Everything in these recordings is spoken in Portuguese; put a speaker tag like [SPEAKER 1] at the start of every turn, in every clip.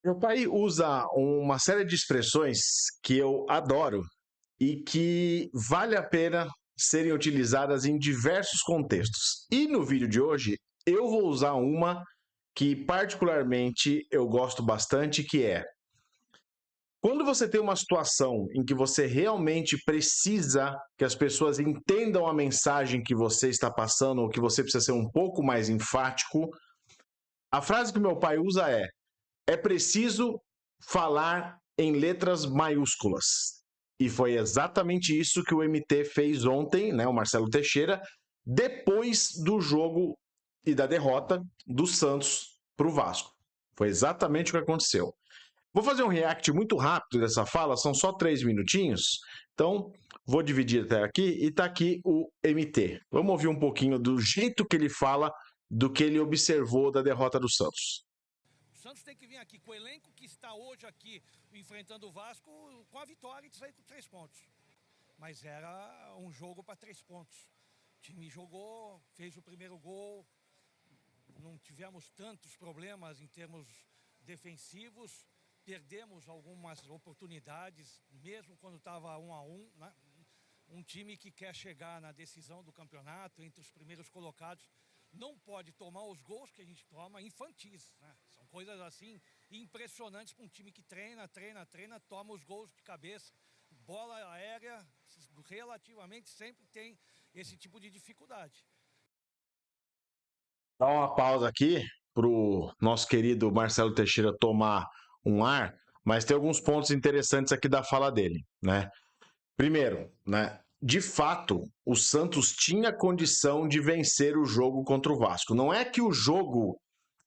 [SPEAKER 1] Meu pai usa uma série de expressões que eu adoro e que vale a pena serem utilizadas em diversos contextos. E no vídeo de hoje eu vou usar uma que particularmente eu gosto bastante, que é: quando você tem uma situação em que você realmente precisa que as pessoas entendam a mensagem que você está passando ou que você precisa ser um pouco mais enfático, a frase que meu pai usa é preciso falar em letras maiúsculas. E foi exatamente isso que o MT fez ontem, né, o Marcelo Teixeira, depois do jogo e da derrota do Santos para o Vasco. Foi exatamente o que aconteceu. Vou fazer um react muito rápido dessa fala, são só 3 minutinhos. Então, vou dividir até aqui e tá aqui o MT. Vamos ouvir um pouquinho do jeito que ele fala do que ele observou da derrota do Santos.
[SPEAKER 2] O Santos tem que vir aqui com o elenco que está hoje aqui enfrentando o Vasco com a vitória e sair com 3 pontos. Mas era um jogo para 3 pontos. O time jogou, fez o primeiro gol, não tivemos tantos problemas em termos defensivos, perdemos algumas oportunidades, mesmo quando estava 1-1, né? Um time que quer chegar na decisão do campeonato, entre os primeiros colocados, não pode tomar os gols que a gente toma infantis, né? São coisas assim impressionantes para um time que treina, toma os gols de cabeça. Bola aérea, relativamente sempre tem esse tipo de dificuldade.
[SPEAKER 1] Dar uma pausa aqui para o nosso querido Marcelo Teixeira tomar um ar, mas tem alguns pontos interessantes aqui da fala dele, né? Primeiro, né? De fato, o Santos tinha condição de vencer o jogo contra o Vasco. Não é que o jogo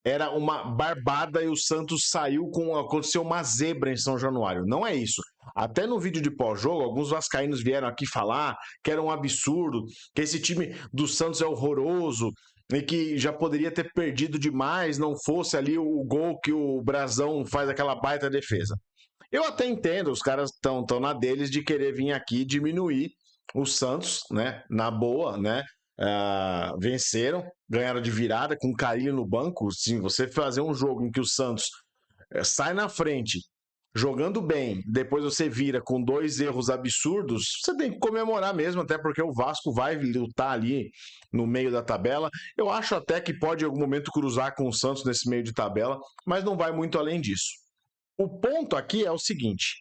[SPEAKER 1] era uma barbada e o Santos saiu com. Aconteceu uma zebra em São Januário. Não é isso. Até no vídeo de pós-jogo, alguns vascaínos vieram aqui falar que era um absurdo, que esse time do Santos é horroroso e que já poderia ter perdido demais, não fosse ali o gol que o Brazão faz aquela baita defesa. Eu até entendo, os caras estão na deles de querer vir aqui diminuir o Santos, né? Na boa, né? Venceram, ganharam de virada com carinho no banco. Sim, você fazer um jogo em que o Santos sai na frente, jogando bem, depois você vira com 2 erros absurdos, você tem que comemorar mesmo, até porque o Vasco vai lutar ali no meio da tabela. Eu acho até que pode em algum momento cruzar com o Santos nesse meio de tabela, mas não vai muito além disso. O ponto aqui é o seguinte: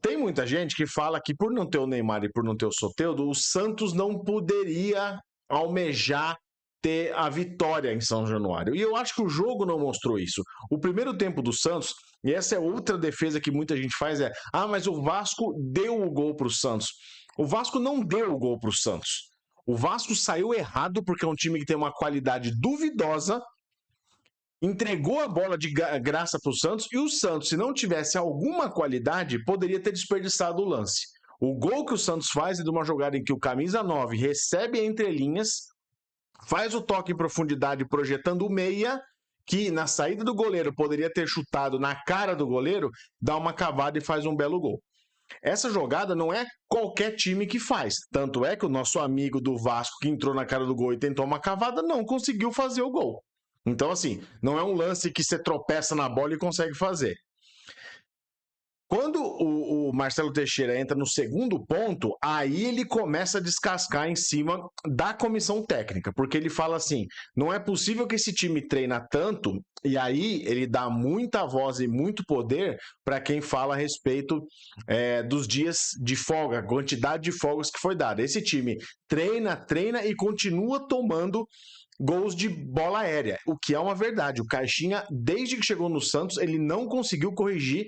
[SPEAKER 1] tem muita gente que fala que por não ter o Neymar e por não ter o Soteldo, o Santos não poderia almejar ter a vitória em São Januário. E eu acho que o jogo não mostrou isso. O primeiro tempo do Santos, e essa é outra defesa que muita gente faz, mas o Vasco deu o gol para o Santos. O Vasco não deu o gol para o Santos. O Vasco saiu errado porque é um time que tem uma qualidade duvidosa, entregou a bola de graça para o Santos, e o Santos, se não tivesse alguma qualidade, poderia ter desperdiçado o lance. O gol que o Santos faz é de uma jogada em que o camisa 9 recebe entre linhas, faz o toque em profundidade projetando o meia, que na saída do goleiro poderia ter chutado na cara do goleiro, dá uma cavada e faz um belo gol. Essa jogada não é qualquer time que faz. Tanto é que o nosso amigo do Vasco, que entrou na cara do gol e tentou uma cavada, não conseguiu fazer o gol. Então, assim, não é um lance que você tropeça na bola e consegue fazer. Quando o Marcelo Teixeira entra no segundo ponto, aí ele começa a descascar em cima da comissão técnica, porque ele fala assim: não é possível que esse time treina tanto, e aí ele dá muita voz e muito poder para quem fala a respeito dos dias de folga, a quantidade de folgas que foi dada. Esse time treina e continua tomando gols de bola aérea, o que é uma verdade. O Caixinha, desde que chegou no Santos, ele não conseguiu corrigir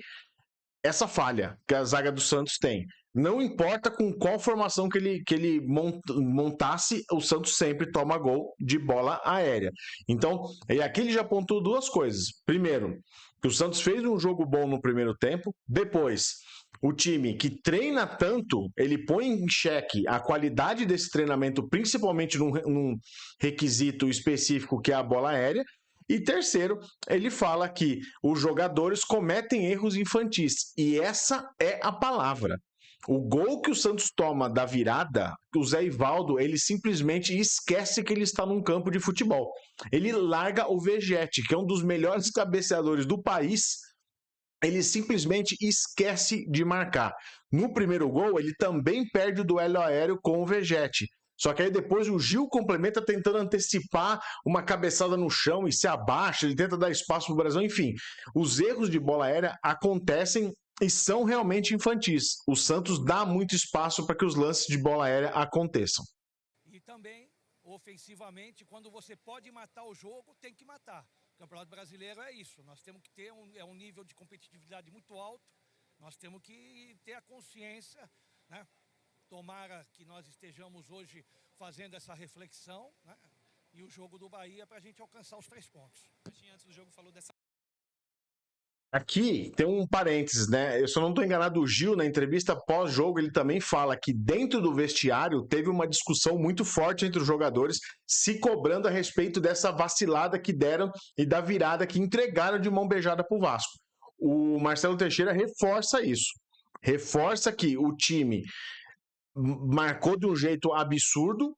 [SPEAKER 1] essa falha que a zaga do Santos tem. Não importa com qual formação que ele montasse, o Santos sempre toma gol de bola aérea. Então, e aqui ele já apontou duas coisas. Primeiro, que o Santos fez um jogo bom no primeiro tempo. Depois, o time que treina tanto, ele põe em xeque a qualidade desse treinamento, principalmente num requisito específico que é a bola aérea. E terceiro, ele fala que os jogadores cometem erros infantis. E essa é a palavra. O gol que o Santos toma da virada, o Zé Ivaldo, ele simplesmente esquece que ele está num campo de futebol. Ele larga o Vegete, que é um dos melhores cabeceadores do país, ele simplesmente esquece de marcar. No primeiro gol, ele também perde o duelo aéreo com o Vegete. Só que aí depois o Gil complementa tentando antecipar uma cabeçada no chão e se abaixa, ele tenta dar espaço para o Brasil, enfim. Os erros de bola aérea acontecem e são realmente infantis. O Santos dá muito espaço para que os lances de bola aérea aconteçam.
[SPEAKER 2] E também, ofensivamente, quando você pode matar o jogo, tem que matar. O Campeonato Brasileiro é isso. Nós temos que ter um nível de competitividade muito alto. Nós temos que ter a consciência, né? Tomara que nós estejamos hoje fazendo essa reflexão, né? E o jogo do Bahia para a gente alcançar os 3 pontos.
[SPEAKER 3] Antes do jogo falou dessa.
[SPEAKER 1] Aqui tem um parênteses, né? Eu só não estou enganado, o Gil, na entrevista pós-jogo, ele também fala que dentro do vestiário teve uma discussão muito forte entre os jogadores, se cobrando a respeito dessa vacilada que deram e da virada que entregaram de mão beijada para o Vasco. O Marcelo Teixeira reforça isso. Reforça que o time marcou de um jeito absurdo.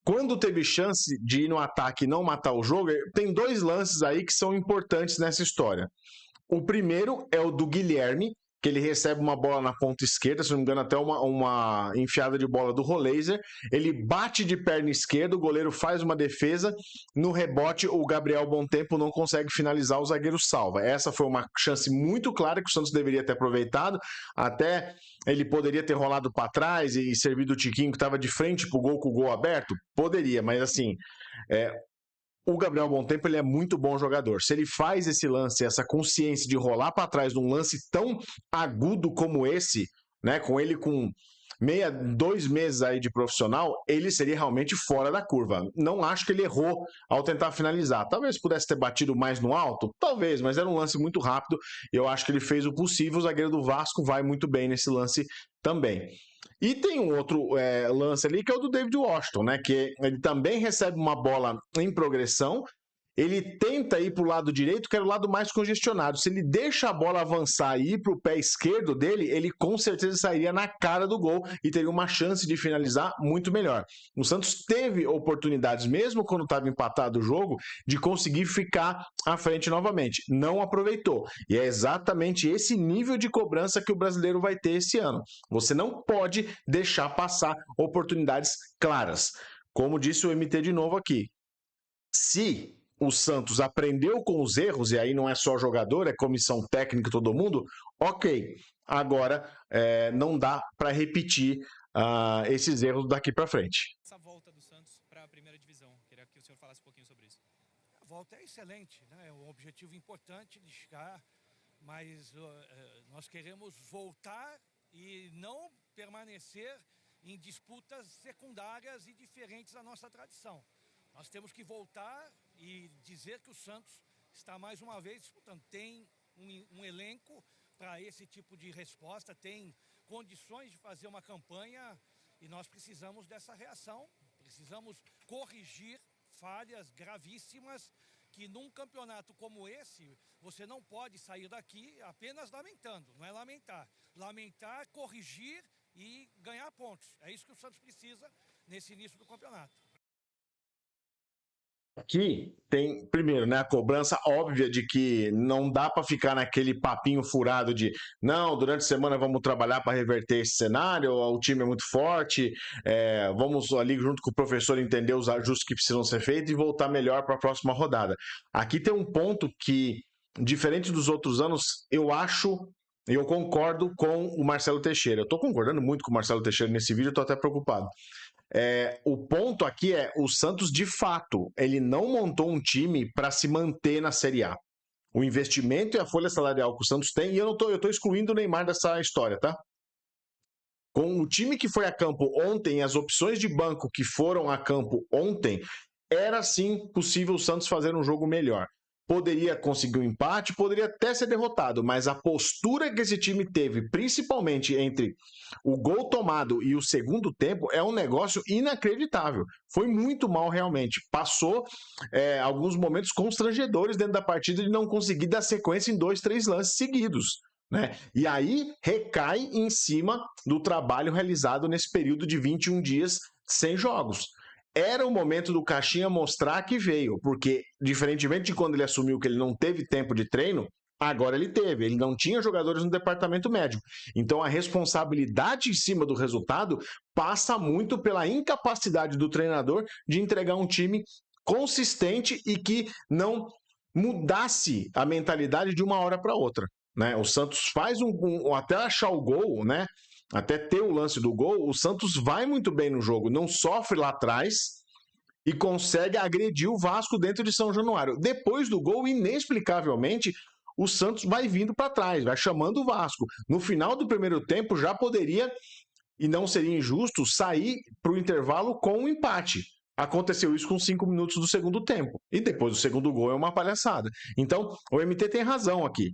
[SPEAKER 1] Quando teve chance de ir no ataque e não matar o jogo, tem 2 lances aí que são importantes nessa história. O primeiro é o do Guilherme, que ele recebe uma bola na ponta esquerda, se não me engano, até uma enfiada de bola do Roleiser. Ele bate de perna esquerda, o goleiro faz uma defesa. No rebote, o Gabriel Bontempo não consegue finalizar, o zagueiro salva. Essa foi uma chance muito clara que o Santos deveria ter aproveitado. Até ele poderia ter rolado para trás e servido o Tiquinho, que estava de frente pro gol com o gol aberto? Poderia, mas assim, o Gabriel Bontempo, ele é muito bom jogador. Se ele faz esse lance, essa consciência de rolar para trás num lance tão agudo como esse, né, com ele com 2 meses aí de profissional, ele seria realmente fora da curva. Não acho que ele errou ao tentar finalizar. Talvez pudesse ter batido mais no alto, talvez, mas era um lance muito rápido. Eu acho que ele fez o possível. O zagueiro do Vasco vai muito bem nesse lance também. E tem um outro lance ali que é o do David Washington, né? Que ele também recebe uma bola em progressão. Ele tenta ir para o lado direito, que era o lado mais congestionado. Se ele deixa a bola avançar e ir para o pé esquerdo dele, ele com certeza sairia na cara do gol e teria uma chance de finalizar muito melhor. O Santos teve oportunidades, mesmo quando estava empatado o jogo, de conseguir ficar à frente novamente. Não aproveitou. E é exatamente esse nível de cobrança que o brasileiro vai ter esse ano. Você não pode deixar passar oportunidades claras. Como disse o MT de novo aqui, se o Santos aprendeu com os erros, e aí não é só jogador, é comissão técnica, todo mundo, ok. Agora, não dá para repetir esses erros daqui para frente.
[SPEAKER 3] Essa volta do Santos para a primeira divisão, queria que o senhor falasse um pouquinho sobre isso.
[SPEAKER 2] A volta é excelente, né? É um objetivo importante de chegar, mas nós queremos voltar e não permanecer em disputas secundárias e diferentes da nossa tradição. Nós temos que voltar e dizer que o Santos está mais uma vez disputando. Tem um elenco para esse tipo de resposta, tem condições de fazer uma campanha e nós precisamos dessa reação. Precisamos corrigir falhas gravíssimas que num campeonato como esse, você não pode sair daqui apenas lamentando. Não é lamentar. Lamentar, corrigir e ganhar pontos. É isso que o Santos precisa nesse início do campeonato.
[SPEAKER 1] Aqui tem, primeiro, né, a cobrança óbvia de que não dá para ficar naquele papinho furado de não, durante a semana vamos trabalhar para reverter esse cenário, o time é muito forte, vamos ali junto com o professor entender os ajustes que precisam ser feitos e voltar melhor para a próxima rodada. Aqui tem um ponto que, diferente dos outros anos, eu concordo com o Marcelo Teixeira. Eu estou concordando muito com o Marcelo Teixeira nesse vídeo, estou até preocupado. O ponto aqui é, o Santos, de fato, ele não montou um time para se manter na Série A. O investimento e a folha salarial que o Santos tem, e eu tô excluindo o Neymar dessa história, tá? Com o time que foi a campo ontem, as opções de banco que foram a campo ontem, era sim possível o Santos fazer um jogo melhor. Poderia conseguir um empate, poderia até ser derrotado, mas a postura que esse time teve, principalmente entre o gol tomado e o segundo tempo, é um negócio inacreditável. Foi muito mal realmente. Passou alguns momentos constrangedores dentro da partida de não conseguir dar sequência em 2, 3 lances seguidos. né? E aí recai em cima do trabalho realizado nesse período de 21 dias sem jogos. Era o momento do Caixinha mostrar que veio, porque, diferentemente de quando ele assumiu que ele não teve tempo de treino, agora ele teve. Ele não tinha jogadores no departamento médico. Então a responsabilidade em cima do resultado passa muito pela incapacidade do treinador de entregar um time consistente e que não mudasse a mentalidade de uma hora para outra. Né? O Santos faz até achar o gol, né? Até ter o lance do gol, o Santos vai muito bem no jogo, não sofre lá atrás e consegue agredir o Vasco dentro de São Januário. Depois do gol, inexplicavelmente, o Santos vai vindo para trás, vai chamando o Vasco. No final do primeiro tempo, já poderia, e não seria injusto, sair para o intervalo com um empate. Aconteceu isso com 5 minutos do segundo tempo. E depois o segundo gol é uma palhaçada. Então, o MT tem razão aqui.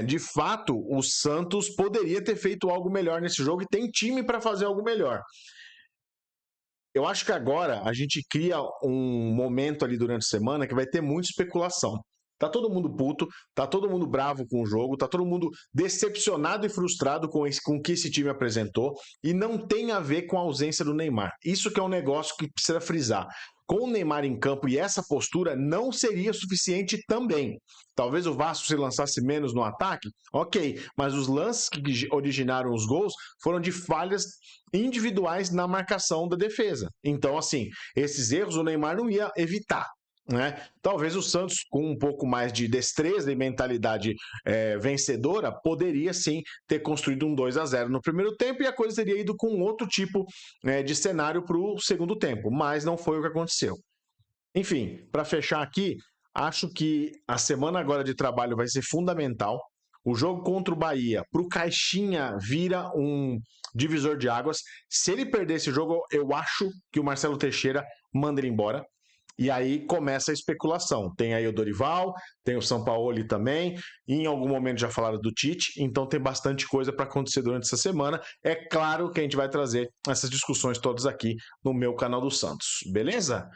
[SPEAKER 1] De fato, o Santos poderia ter feito algo melhor nesse jogo e tem time para fazer algo melhor. Eu acho que agora a gente cria um momento ali durante a semana que vai ter muita especulação. Tá todo mundo puto, tá todo mundo bravo com o jogo, tá todo mundo decepcionado e frustrado com o que esse time apresentou e não tem a ver com a ausência do Neymar. Isso que é um negócio que precisa frisar. Com o Neymar em campo e essa postura não seria suficiente também. Talvez o Vasco se lançasse menos no ataque, ok, mas os lances que originaram os gols foram de falhas individuais na marcação da defesa. Então, assim, esses erros o Neymar não ia evitar. Né? Talvez o Santos, com um pouco mais de destreza e mentalidade vencedora, poderia sim ter construído um 2-0 no primeiro tempo e a coisa teria ido com outro tipo de cenário para o segundo tempo, mas não foi o que aconteceu. Enfim, para fechar aqui, acho que a semana agora de trabalho vai ser fundamental. O jogo contra o Bahia, para o Caixinha, vira um divisor de águas. Se ele perder esse jogo, eu acho que o Marcelo Teixeira manda ele embora. E aí começa a especulação. Tem aí o Dorival, tem o Sampaoli também, e em algum momento já falaram do Tite, então tem bastante coisa para acontecer durante essa semana. É claro que a gente vai trazer essas discussões todas aqui no meu canal do Santos, beleza?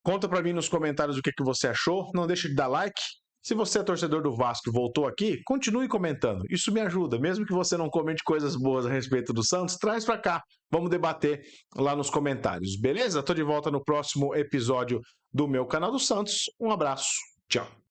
[SPEAKER 1] Conta para mim nos comentários o que você achou, não deixe de dar like. Se você é torcedor do Vasco e voltou aqui, continue comentando. Isso me ajuda. Mesmo que você não comente coisas boas a respeito do Santos, traz para cá. Vamos debater lá nos comentários. Beleza? Tô de volta no próximo episódio do meu canal do Santos. Um abraço. Tchau.